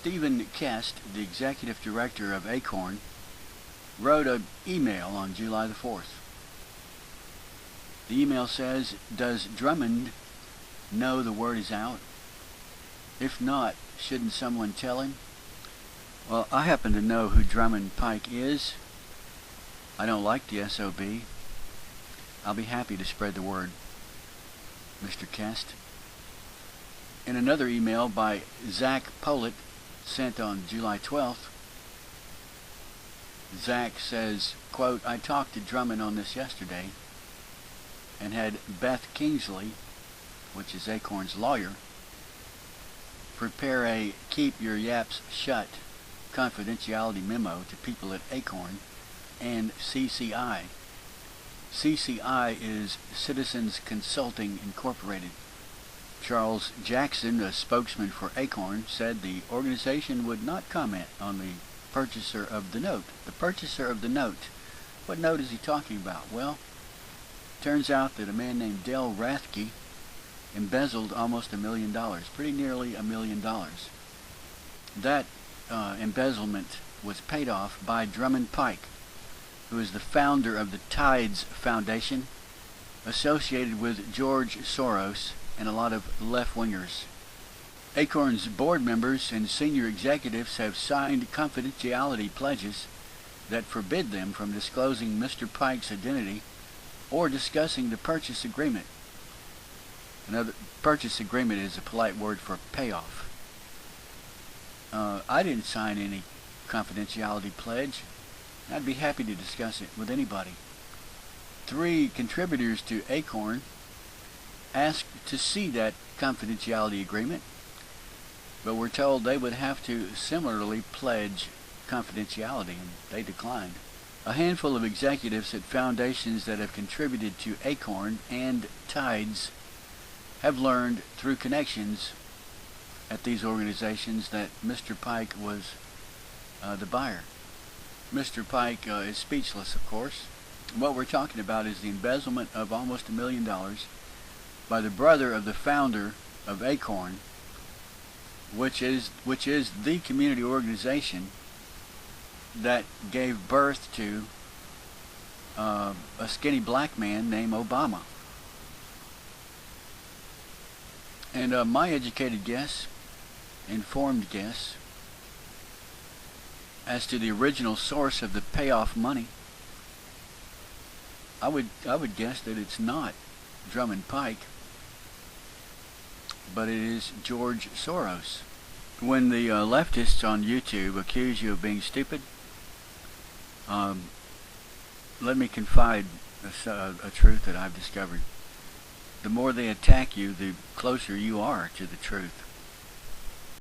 Stephen Kest, the executive director of Acorn, wrote an email on July the 4th. The email says, "Does Drummond know the word is out? If not, shouldn't someone tell him?" Well, I happen to know who Drummond Pike is. I don't like the SOB. I'll be happy to spread the word, Mr. Kest. In another email by Zach Pollitt, sent on July 12th, Zach says, quote, "I talked to Drummond on this yesterday and had Beth Kingsley, which is Acorn's lawyer, prepare a keep your yaps shut confidentiality memo to people at Acorn and CCI. CCI is Citizens Consulting Incorporated. Charles Jackson, a spokesman for Acorn, said the organization would not comment on the purchaser of the note." The purchaser of the note. What note is he talking about? Well, turns out that a man named Dale Rathke embezzled almost $1 million, pretty nearly $1 million. That embezzlement was paid off by Drummond Pike, who is the founder of the Tides Foundation, associated with George Soros and a lot of left-wingers. Acorn's board members and senior executives have signed confidentiality pledges that forbid them from disclosing Mr. Pike's identity or discussing the purchase agreement. Another purchase agreement is a polite word for payoff. I didn't sign any confidentiality pledge. I'd be happy to discuss it with anybody. 3 contributors to Acorn asked to see that confidentiality agreement, but were told they would have to similarly pledge confidentiality, and they declined. A handful of executives at foundations that have contributed to Acorn and Tides have learned through connections at these organizations that Mr. Pike was the buyer. Mr. Pike is speechless, of course. What we're talking about is the embezzlement of almost $1 million by the brother of the founder of Acorn, which is the community organization that gave birth to a skinny black man named Obama. And my educated guess, informed guess, as to the original source of the payoff money, I would guess that it's not Drummond Pike, but it is George Soros. When the leftists on YouTube accuse you of being stupid, let me confide a truth that I've discovered. The more they attack you, the closer you are to the truth.